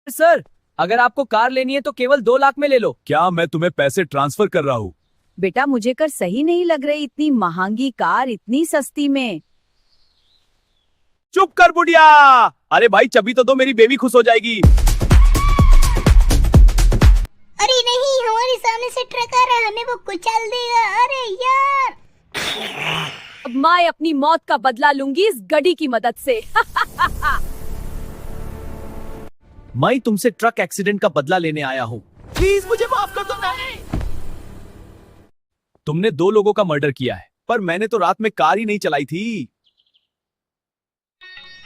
Sir, अगर आपको car लेनी है तो केवल 2 लाख में ले लो। क्या मैं तुम्हें पैसे ट्रांसफर कर रहा हूँ? बेटा मुझे कर सही नहीं लग रही, इतनी महंगी कार इतनी सस्ती में। चुप कर बुढ़िया। अरे भाई चाबी तो दो, मेरी बेबी खुश हो जाएगी। अरे नहीं, हमारे सामने से ट्रक आ रहा है, हमें वो कुचल देगा। अरे यार, अब मैं अपनी मौत का बदला लूंगी इस गधी की मदद से। मैं तुमसे ट्रक एक्सीडेंट का बदला लेने आया हूँ। प्लीज मुझे माफ कर दो। नहीं, तुमने 2 लोगों का मर्डर किया है, पर मैंने तो रात में कार ही नहीं चलाई थी।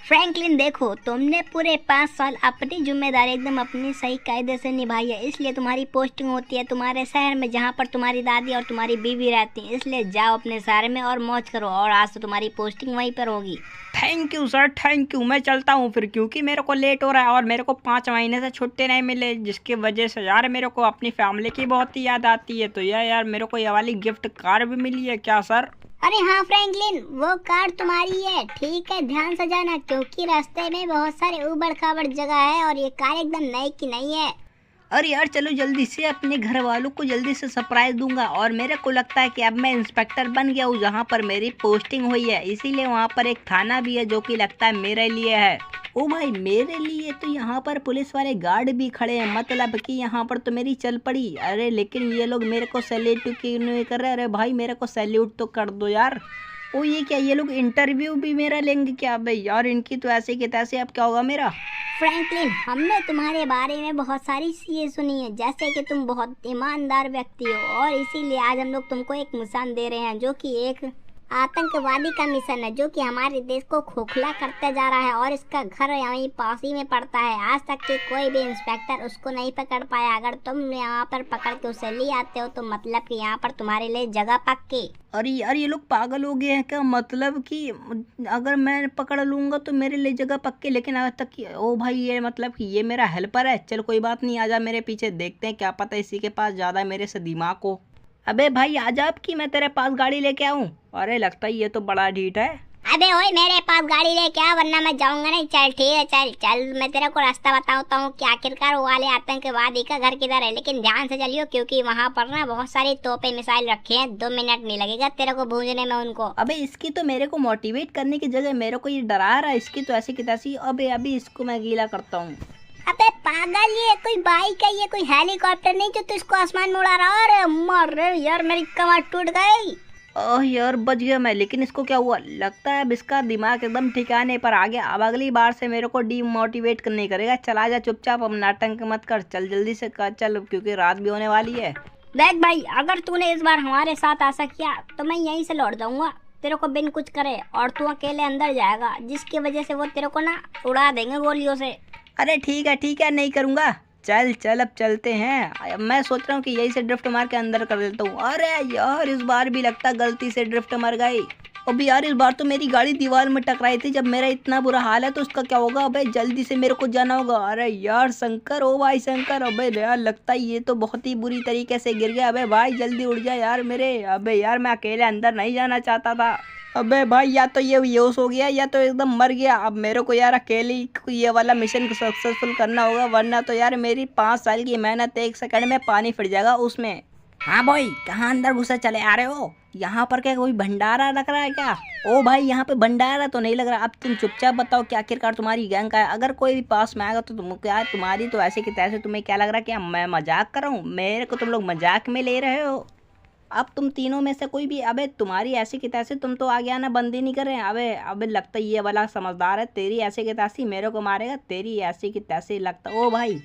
फ्रैंकलिन देखो, तुमने पूरे 5 साल अपनी जिम्मेदारी एकदम अपनी सही कायदे से निभाई है, इसलिए तुम्हारी पोस्टिंग होती है तुम्हारे शहर में जहाँ पर तुम्हारी दादी और तुम्हारी बीवी रहती हैं। इसलिए जाओ अपने शहर में और मौज करो, और आज से तुम्हारी पोस्टिंग वहीं पर होगी। Thank you sir, thank you. मैं चलता हूँ फिर, क्योंकि मेरे को लेट हो रहा है और मेरे को 5 महीने से छुट्टी नहीं मिले, जिसकी वजह से यार मेरे को अपनी फैमिली की बहुत ही याद आती है। तो यार मेरे को ये वाली गिफ्ट कार भी मिली है क्या सर? अरे हाँ फ्रैंकलिन, वो कार तुम्हारी है, ठीक है, ध्यान से जाना, क्योंकि रास्ते में बहुत सारे उबड़ खाबड़ जगह है और ये कार एकदम नई की नई है। अरे यार चलो जल्दी से अपने घर वालों को जल्दी से सरप्राइज दूंगा। और मेरे को लगता है कि अब मैं इंस्पेक्टर बन गया हूँ जहाँ पर मेरी पोस्टिंग हुई है, इसीलिए वहाँ पर एक थाना भी है जो कि लगता है मेरे लिए है। ओ भाई मेरे लिए तो यहाँ पर पुलिस वाले गार्ड भी खड़े हैं, मतलब कि यहाँ पर तो मेरी चल पड़ी। अरे लेकिन ये लोग मेरे को सैल्यूट क्यों नहीं कर रहे? अरे भाई मेरे को सैल्यूट तो कर दो यार। ओ ये क्या, ये लोग इंटरव्यू भी मेरा लेंगे क्या? भाई यार इनकी तो ऐसे के तैसे, अब क्या होगा मेरा? फ्रैंकलिन, हमने तुम्हारे बारे में बहुत सारी चीजें सुनी है, जैसे कि तुम बहुत ईमानदार व्यक्ति हो, और इसीलिए आज हम लोग तुमको एक मिशन दे रहे हैं, जो कि एक आतंकवादी का मिशन है, जो कि हमारे देश को खोखला करते जा रहा है, और इसका घर यहीं पास ही में पड़ता है। आज तक के कोई भी इंस्पेक्टर उसको नहीं पकड़ पाया। अगर तुम यहाँ पर पकड़ के उसे ले आते हो तो मतलब कि यहाँ पर तुम्हारे लिए जगह पक्की। अरे यार ये लोग पागल हो गए हैं क्या? मतलब कि अगर मैं पकड़ लूंगा तो मेरे लिए जगह पक्की, लेकिन आज तक की ओ भाई ये मतलब कि ये मेरा हेल्पर है। चल कोई बात नहीं, आजा मेरे पीछे, देखते हैं, क्या पता इसी के पास ज़्यादा मेरे से दिमाग हो। अबे भाई आजा अब कि मैं तेरे पास गाड़ी लेके आऊँ। अरे लगता है ये तो बड़ा ढीठ है। अबे ओए, मेरे पास गाड़ी लेके आ, वरना मैं जाऊंगा नहीं। चल ठीक है, चल चल, मैं तेरे को रास्ता बताता हूँ कि आखिरकार वो वाले आतंकवादी का घर किधर है। लेकिन ध्यान से चलियो, क्योंकि वहाँ पर ना बहुत सारी तोपे मिसाइल रखे हैं, 2 मिनट नहीं लगेगा तेरे को भूंजने में उनको। अबे इसकी तो मेरे को मोटिवेट करने की जगह मेरे को ये डरा रहा है, इसकी तो ऐसी की तैसी। अबे अभी इसको मैं गीला करता हूँ। अबे पागल, ये कोई बाइक है, ये कोई हेलीकॉप्टर नहीं जो तुझको आसमान में उड़ा रहा। अरे मर रे यार, मेरी कमर टूट गई। ओह यार बच गया मैं, लेकिन इसको क्या हुआ? लगता है अब इसका दिमाग एकदम ठिकाने पर आ गया। अब अगली बार से मेरे को डीमोटिवेट नहीं करेगा। चला जा चुपचाप, अब नाटक मत कर, चल जल्दी से कर चल, क्योंकि रात भी होने वाली है। देख भाई, अगर तूने इस बार हमारे साथ ऐसा किया तो मैं यहीं से लौट जाऊंगा, तेरे को बिन कुछ करे, और तू अकेले अंदर जाएगा, जिसकी वजह से वो तेरे को ना उड़ा देंगे गोलियों से। अरे ठीक है, नहीं करूँगा। चल चल अब चलते हैं। मैं सोच रहा हूँ कि यही से ड्रिफ्ट मार के अंदर कर देता हूँ। अरे यार इस बार भी लगता गलती से ड्रिफ्ट मर गई। अबे यार इस बार तो मेरी गाड़ी दीवार में टकराई थी। जब मेरा इतना बुरा हाल है तो उसका क्या होगा? अबे जल्दी से मेरे को जाना होगा। अरे यार शंकर, ओ भाई शंकर, अबे यार लगता है ये तो बहुत ही बुरी तरीके से गिर गया। अबे भाई जल्दी उड़ जा यार मेरे। अबे यार मैं अकेले अंदर नहीं जाना चाहता था। अबे भाई या तो ये बेहोश हो गया या तो एकदम मर गया। अब मेरे को यार अकेले ये वाला मिशन सक्सेसफुल करना होगा, वरना तो यार मेरी 5 साल की मेहनत 1 सेकंड में पानी फिर जाएगा उसमें। हाँ भाई, कहाँ अंदर घुसे चले आ रहे हो? यहाँ पर क्या कोई भंडारा लग रहा है क्या? ओ भाई यहाँ पे भंडारा तो नहीं लग रहा। अब तुम चुपचाप बताओ कि आखिरकार तुम्हारी गैंग का है। अगर कोई भी पास में आएगा तो तुम क्या, तुम्हारी तो ऐसे की तैसे, तुम्हें क्या लग रहा है कि मैं मजाक कर रहा हूँ? मेरे को तुम लोग मजाक में ले रहे हो। अब तुम तीनों में से कोई भी, अबे तुम्हारी ऐसी की तैसी, तुम तो आगे आना बंद ही नहीं कर रहे हैं। अबे लगता है ये वाला समझदार है। तेरी ऐसे की तैसी मेरे को मारेगा, तेरी ऐसी की तैसी लगता। ओ भाई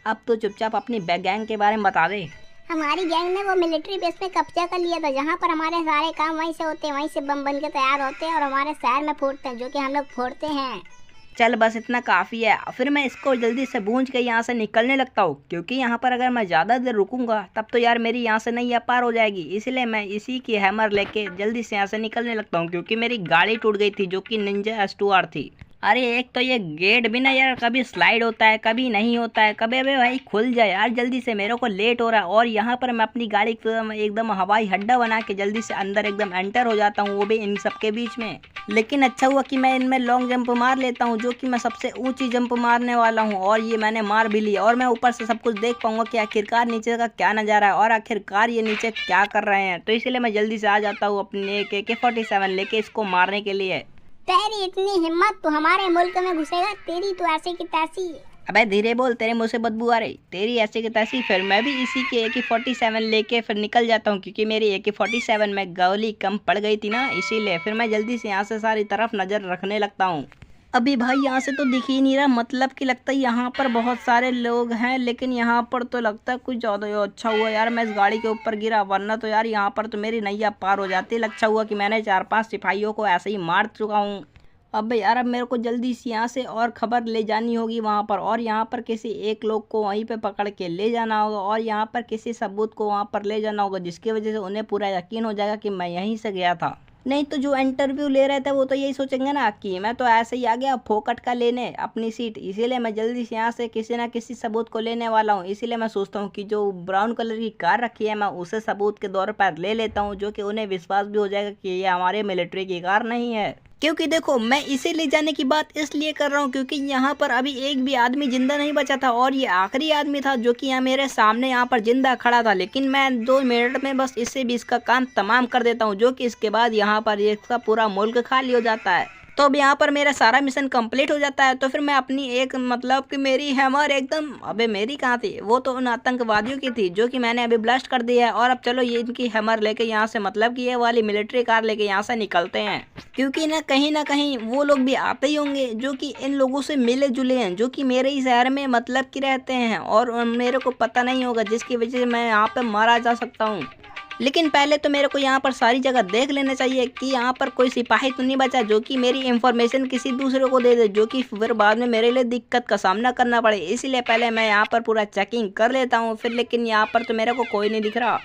अब तो चुपचाप अपनी गैंग के बारे में बता दे। हमारी गैंग ने वो मिलिट्री बेस में कब्जा कर लिया था, जहाँ पर हमारे सारे काम वहीं से होते हैं, वहीं से बम बन के तैयार होते हैं और हमारे शहर में फूटते हैं, जो कि हम लोग फोड़ते हैं। चल बस इतना काफ़ी है। फिर मैं इसको जल्दी से भूंज के यहाँ से निकलने लगता हूँ, क्योंकि यहाँ पर अगर मैं ज़्यादा देर रुकूंगा तब तो यार मेरी यहाँ से नैया पार हो जाएगी। इसलिए मैं इसी की हैमर लेके जल्दी से यहाँ से निकलने लगता हूँ, क्योंकि मेरी गाड़ी टूट गई थी जो कि निंजा S2R थी। अरे एक तो ये गेट भी ना यार कभी स्लाइड होता है कभी नहीं होता है, कभी अबे भाई खुल जाए यार जल्दी से, मेरे को लेट हो रहा है। और यहाँ पर मैं अपनी गाड़ी को एकदम हवाई अड्डा बना के जल्दी से अंदर एकदम एंटर हो जाता हूँ, वो भी इन सबके बीच में। लेकिन अच्छा हुआ कि मैं इनमें लॉन्ग जंप मार लेता हूँ, जो कि मैं सबसे ऊंची जंप मारने वाला हूँ। और ये मैंने मार भी लिया और मैं ऊपर से सब कुछ देख पाऊंगा कि आखिरकार नीचे का क्या नज़ारा है और आखिरकार ये नीचे क्या कर रहे हैं। तो इसीलिए मैं जल्दी से आ जाता हूँ अपने AK-47 लेके इसको मारने के लिए। तेरी इतनी हिम्मत, तू हमारे मुल्क में घुसेगा? तेरी तो ऐसे की तैसी। अबे धीरे बोल, तेरे मुंह से बदबू आ रही, तेरी ऐसे की तैसी। फिर मैं भी इसी के AK-47 लेके फिर निकल जाता हूँ, क्योंकि मेरी AK-47 में गोली कम पड़ गई थी ना, इसीलिए फिर मैं जल्दी से यहाँ से सारी तरफ नज़र रखने लगता हूँ। अभी भाई यहाँ से तो दिख ही नहीं रहा, मतलब कि लगता है यहाँ पर बहुत सारे लोग हैं, लेकिन यहाँ पर तो लगता है कुछ ज़्यादा ही। अच्छा हुआ यार मैं इस गाड़ी के ऊपर गिरा, वरना तो यार यहाँ पर तो मेरी नैया पार हो जाती। अच्छा हुआ कि मैंने 4-5 सिपाहियों को ऐसे ही मार चुका हूँ। अब यार अब मेरे को जल्दी से यहाँ से और खबर ले जानी होगी वहाँ पर, और यहाँ पर किसी एक लोग को वहीं पे पकड़ के ले जाना होगा, और यहाँ पर किसी सबूत को वहाँ पर ले जाना होगा, जिसकी वजह से उन्हें पूरा यकीन हो जाएगा कि मैं यहीं से गया था। नहीं तो जो इंटरव्यू ले रहे थे वो तो यही सोचेंगे ना कि मैं तो ऐसे ही आ गया फोकट का लेने अपनी सीट। इसीलिए मैं जल्दी से यहाँ से किसी ना किसी सबूत को लेने वाला हूँ। इसीलिए मैं सोचता हूँ कि जो ब्राउन कलर की कार रखी है मैं उसे सबूत के तौर पर ले लेता हूँ, जो कि उन्हें विश्वास भी हो जाएगा कि ये हमारे मिलिट्री की कार नहीं है। क्योंकि देखो मैं इसे ले जाने की बात इसलिए कर रहा हूँ क्योंकि यहाँ पर अभी एक भी आदमी जिंदा नहीं बचा था, और ये आखिरी आदमी था जो कि यहाँ मेरे सामने यहाँ पर जिंदा खड़ा था। लेकिन मैं 2 मिनट में बस इससे भी इसका काम तमाम कर देता हूँ, जो कि इसके बाद यहाँ पर इसका पूरा मुल्क खाली हो जाता है। तो अब यहाँ पर मेरा सारा मिशन कंप्लीट हो जाता है। तो फिर मैं अपनी एक मतलब कि मेरी हैमर एकदम, अबे मेरी कहाँ थी, वो तो उन आतंकवादियों की थी जो कि मैंने अभी ब्लास्ट कर दिया है। और अब चलो ये इनकी हैमर लेके यहाँ से, मतलब कि ये वाली मिलिट्री कार लेके यहाँ से निकलते हैं, क्योंकि ना कहीं वो लोग भी आते ही होंगे जो कि इन लोगों से मिले जुले हैं, जो कि मेरे ही शहर में मतलब कि रहते हैं, और मेरे को पता नहीं होगा, जिसकी वजह से मैं यहाँ पे मारा जा सकता हूँ। लेकिन पहले तो मेरे को यहाँ पर सारी जगह देख लेना चाहिए कि यहाँ पर कोई सिपाही तो नहीं बचा जो कि मेरी इंफॉर्मेशन किसी दूसरे को दे दे, जो कि फिर बाद में मेरे लिए दिक्कत का सामना करना पड़े। इसीलिए पहले मैं यहाँ पर पूरा चेकिंग कर लेता हूँ फिर। लेकिन यहाँ पर तो मेरे को कोई नहीं दिख रहा,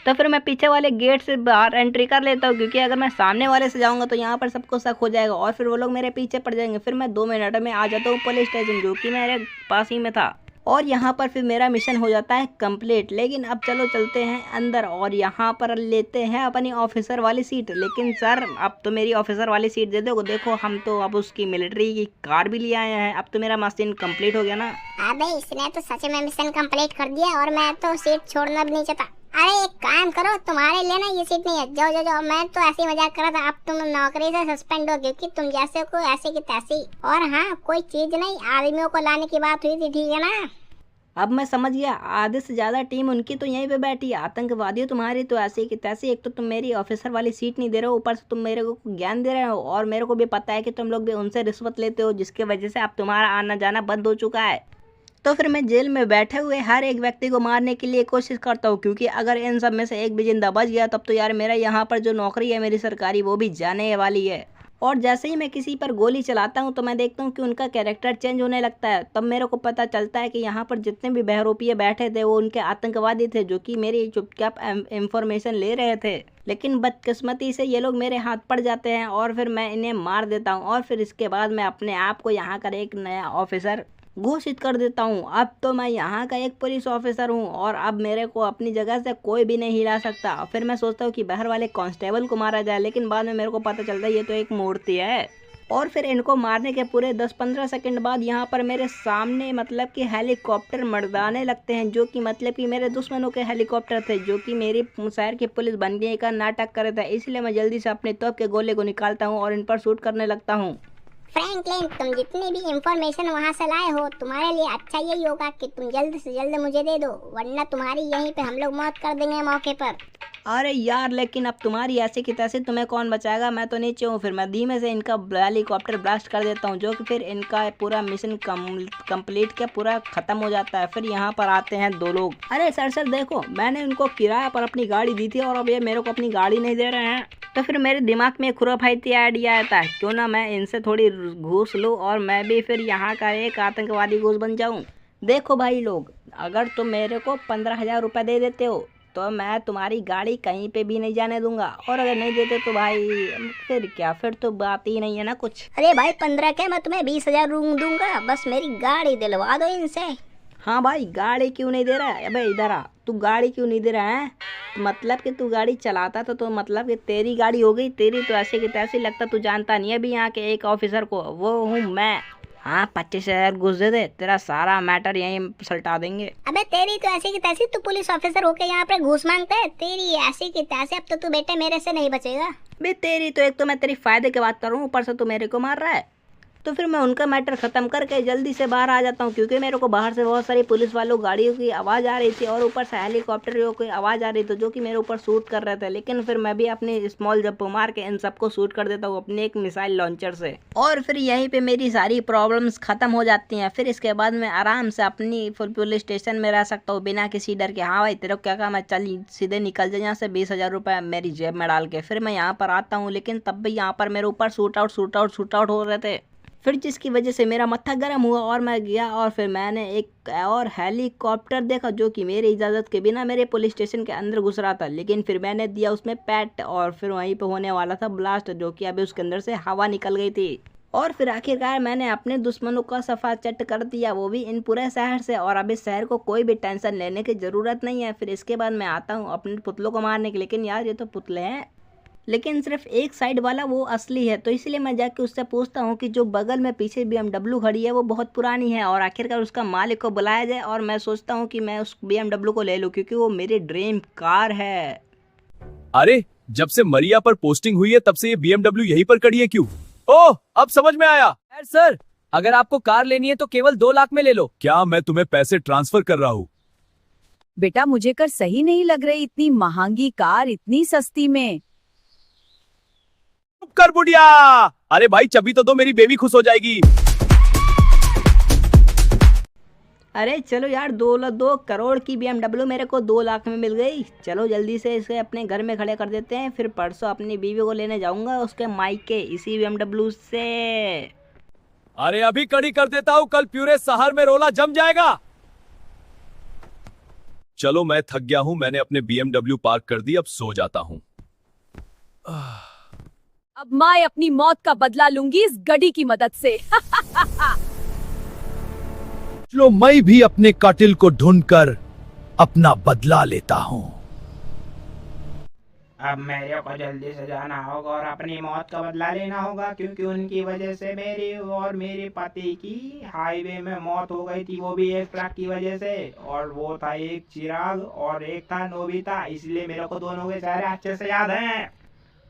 तो फिर मैं पीछे वाले गेट से बाहर एंट्री कर लेता हूँ, क्योंकि अगर मैं सामने वाले से जाऊँगा तो यहाँ पर सबको शक हो जाएगा और फिर वो लोग मेरे पीछे पड़ जाएंगे। फिर मैं 2 मिनट में आ जाता हूँ पुलिस स्टेशन, जो कि मेरे पास ही में था, और यहाँ पर फिर मेरा मिशन हो जाता है कंप्लीट। लेकिन अब चलो चलते हैं अंदर और यहाँ पर लेते हैं अपनी ऑफिसर वाली सीट। लेकिन सर अब तो मेरी ऑफिसर वाली सीट दे दो, देखो हम तो अब उसकी मिलिट्री की कार भी ले आए हैं। अब तो मेरा मिशन कंप्लीट हो गया ना। अबे इसने तो सच में मिशन कंप्लीट कर दिया और मैं तो सीट छोड़ना भी नहीं चाहता। अरे एक काम करो, तुम्हारे लिए ना ये सीट नहीं है, जाओ जाओ जाओ। मैं तो ऐसे ही मजाक कर रहा था, अब तुम नौकरी से सस्पेंड हो, क्योंकि तुम जैसे को ऐसे की तैसी। और हाँ, कोई चीज नहीं, आदमियों को लाने की बात हुई थी, ठीक है ना? अब मैं समझ गया, आधे से ज़्यादा टीम उनकी तो यहीं पे बैठी है, आतंकवादियों तुम्हारी तो ऐसे की तैसे। एक तो तुम मेरी ऑफिसर वाली सीट नहीं दे रहे हो, ऊपर से तुम मेरे को ज्ञान दे रहे हो, और मेरे को भी पता है कि तुम लोग भी उनसे रिश्वत लेते हो, जिसकी वजह से अब तुम्हारा आना जाना बंद हो चुका है। तो फिर मैं जेल में बैठे हुए हर एक व्यक्ति को मारने के लिए कोशिश करता हूँ, क्योंकि अगर इन सब में से एक भी जिंदा बच गया तब तो यार मेरा यहाँ पर जो नौकरी है मेरी सरकारी वो भी जाने वाली है। और जैसे ही मैं किसी पर गोली चलाता हूँ तो मैं देखता हूँ कि उनका कैरेक्टर चेंज होने लगता है। तब मेरे को पता चलता है कि यहाँ पर जितने भी बहरूपिये बैठे थे वो उनके आतंकवादी थे, जो कि मेरी चुपचाप इंफॉर्मेशन ले रहे थे। लेकिन बदकिस्मती से ये लोग मेरे हाथ पड़ जाते हैं और फिर मैं इन्हें मार देता हूँ, और फिर इसके बाद मैं अपने आप को यहाँ का एक नया ऑफिसर घोषित कर देता हूँ। अब तो मैं यहाँ का एक पुलिस ऑफिसर हूँ और अब मेरे को अपनी जगह से कोई भी नहीं हिला सकता। फिर मैं सोचता हूँ कि बाहर वाले कांस्टेबल को मारा जाए, लेकिन बाद में मेरे को पता चलता है ये तो एक मूर्ति है। और फिर इनको मारने के पूरे 10-15 सेकंड बाद यहाँ पर मेरे सामने मतलब कि हेलीकॉप्टर मर्दाने लगते हैं, जो कि मतलब कि मेरे दुश्मनों के हेलीकॉप्टर थे, जो कि मेरी शहर की पुलिस बनने का नाटक कर रहे थे। इसलिए मैं जल्दी से अपने तोप के गोले को निकालता हूँ और इन पर शूट करने लगता हूँ। फ्रैंकलिन, तुम जितनी भी इंफॉर्मेशन वहाँ से लाए हो, तुम्हारे लिए अच्छा यही होगा कि तुम जल्द से जल्द मुझे दे दो, वरना तुम्हारी यहीं पे हम लोग मौत कर देंगे मौके पर। अरे यार, लेकिन अब तुम्हारी ऐसे की तैसे तुम्हें कौन बचाएगा, मैं तो नीचे हूँ। फिर मैं धीमे से इनका हेलीकॉप्टर ब्लास्ट कर देता हूँ, जो कि फिर इनका पूरा मिशन कंप्लीट के पूरा खत्म हो जाता है। फिर यहाँ पर आते हैं 2 लोग। अरे सर देखो, मैंने उनको किराया पर अपनी गाड़ी दी थी और अब ये मेरे को अपनी गाड़ी नहीं दे रहे हैं। तो फिर मेरे दिमाग में खुराफाती आइडिया आता है, क्यों ना मैं इनसे थोड़ी घूस लूँ और मैं भी फिर यहाँ का एक आतंकवादी घूस बन जाऊँ। देखो भाई लोग, अगर तुम मेरे को 15,000 रुपये दे देते हो तो मैं तुम्हारी गाड़ी कहीं पे भी नहीं जाने दूंगा, और अगर नहीं देते तो भाई फिर क्या, फिर तो बात ही नहीं है ना कुछ। अरे भाई 15 क्या, मैं तुम्हें 20,000 रूम दूंगा, बस मेरी गाड़ी दिलवा दो इनसे। हाँ भाई, गाड़ी क्यों नहीं दे रहा है? अबे इधर आ, तू गाड़ी क्यों नहीं दे रहा है? तो मतलब कि तू गाड़ी चलाता तो मतलब कि तेरी गाड़ी हो गई, तेरी तो ऐसे की तैसे, लगता तू जानता नहीं है अभी यहाँ के एक ऑफिसर को, वो हूँ मैं। हाँ 25,000 घुस दे दे, तेरा सारा मैटर यहीं सलटा देंगे। अबे तेरी तो ऐसी की तैसी, तू पुलिस ऑफिसर होके यहाँ पे घूस मांगता है, तेरी ऐसी की तैसी, अब तो तू बेटे मेरे से नहीं बचेगा। बे तेरी तो, एक तो मैं तेरी फायदे की बात कर रहा हूँ, ऊपर से तू मेरे को मार रहा है। तो फिर मैं उनका मैटर ख़त्म करके जल्दी से बाहर आ जाता हूँ, क्योंकि मेरे को बाहर से बहुत सारी पुलिस वालों गाड़ियों की आवाज़ आ रही थी और ऊपर से हेलीकॉप्टर की आवाज़ आ रही थी, जो कि मेरे ऊपर शूट कर रहे थे। लेकिन फिर मैं भी अपनी स्मॉल जंप मार के इन सबको शूट कर देता हूँ अपने एक मिसाइल लॉन्चर से, और फिर यहीं पे मेरी सारी प्रॉब्लम्स ख़त्म हो जाती हैं। फिर इसके बाद मैं आराम से अपनी पुलिस स्टेशन में रह सकता हूँ बिना किसी डर के। हाँ भाई तेरे को क्या कहा, मैं चल सीधे निकल जाए यहाँ से 20,000 रुपये मेरी जेब में डाल के। फिर मैं यहाँ पर आता हूँ, लेकिन तब भी यहाँ पर मेरे ऊपर शूट आउट हो रहे थे। फिर जिसकी वजह से मेरा मत्था गर्म हुआ और मैं गया और फिर मैंने एक और हेलीकॉप्टर देखा, जो कि मेरी इजाज़त के बिना मेरे पुलिस स्टेशन के अंदर घुस रहा था। लेकिन फिर मैंने दिया उसमें पैट, और फिर वहीं पे होने वाला था ब्लास्ट, जो कि अभी उसके अंदर से हवा निकल गई थी। और फिर आखिरकार मैंने अपने दुश्मनों का सफ़ा चट कर दिया, वो भी इन पूरे शहर से, और अब इस शहर को कोई भी टेंशन लेने की ज़रूरत नहीं है। फिर इसके बाद मैं आता हूँ अपने पुतलों को मारने के, लेकिन यार ये तो पुतले हैं, लेकिन सिर्फ एक साइड वाला वो असली है। तो इसलिए मैं जाके उससे पूछता हूँ कि जो बगल में पीछे BMW खड़ी है वो बहुत पुरानी है, और आखिरकार उसका मालिक को बुलाया जाए। और मैं सोचता हूँ कि मैं उस BMW को ले लूँ, क्योंकि वो मेरी ड्रीम कार है। अरे जब से मरिया पर पोस्टिंग हुई है तब से ये BMW यहीं पर खड़ी है क्यों? ओह अब समझ में आया। सर अगर आपको कार लेनी है तो केवल 2 लाख में ले लो। क्या मैं तुम्हें पैसे ट्रांसफर कर रहा हूँ? बेटा मुझे कर सही नहीं लग रही, इतनी महंगी कार इतनी सस्ती में। चुप कर बुढ़िया। अरे भाई चाबी तो दो, मेरी बेबी खुश हो जाएगी। अरे चलो यार, 2 करोड़ की BMW मेरे को 2 लाख में मिल गई। चलो जल्दी से इसे अपने घर में खड़े कर देते हैं, फिर परसों अपनी बीवी को लेने जाऊंगा उसके मायके इसी BMW से। अरे अभी कड़ी कर देता हूँ, कल पूरे शहर में रोला जम जाएगा। चलो मैं थक गया हूँ, मैंने अपने BMW पार्क कर दी, अब सो जाता हूँ। अब मैं अपनी मौत का बदला लूंगी इस गड़ी की मदद से। चलो मैं भी अपने कातिल को ढूंढकर अपना बदला लेता हूँ। अब मेरे को जल्दी से जाना होगा और अपनी मौत का बदला लेना होगा, क्योंकि उनकी वजह से मेरी और मेरे पति की हाईवे में मौत हो गई थी, वो भी एक ट्रक की वजह से। और वो था एक चिराग और एक था नोबिता, इसलिए मेरे को दोनों के चेहरे अच्छे से याद हैं।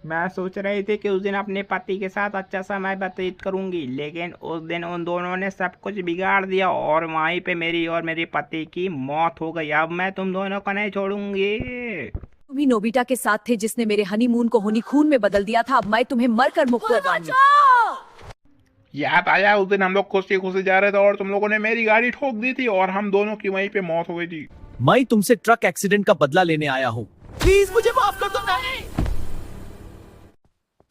मैं सोच रही थी कि उस दिन अपने पति के साथ अच्छा समय व्यतीत करूंगी, लेकिन उस दिन उन दोनों ने सब कुछ बिगाड़ दिया और वहीं पे मेरी और मेरे पति की मौत हो गई। अब मैं तुम दोनों को नहीं छोड़ूंगी। तुम ही नोबिता के साथ थे जिसने मेरे हनीमून को होनी खून में बदल दिया था। अब मैं तुम्हें मरकर मुक्त करवाऊंगी। याद आया उस दिन हम लोग खुशी खुशी जा रहे थे और तुम लोगों ने मेरी गाड़ी ठोक दी थी और हम दोनों की वहीं पे मौत हो गई थी। मैं तुमसे ट्रक एक्सीडेंट का बदला लेने आया हूँ, प्लीज मुझे माफ कर दो। नहीं,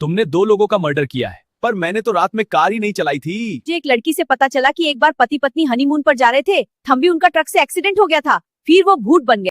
तुमने 2 लोगों का मर्डर किया है, पर मैंने तो रात में कार ही नहीं चलाई थी। मुझे एक लड़की से पता चला कि एक बार पति पत्नी हनीमून पर जा रहे थे, तभी उनका ट्रक से एक्सीडेंट हो गया था, फिर वो भूत बन गए।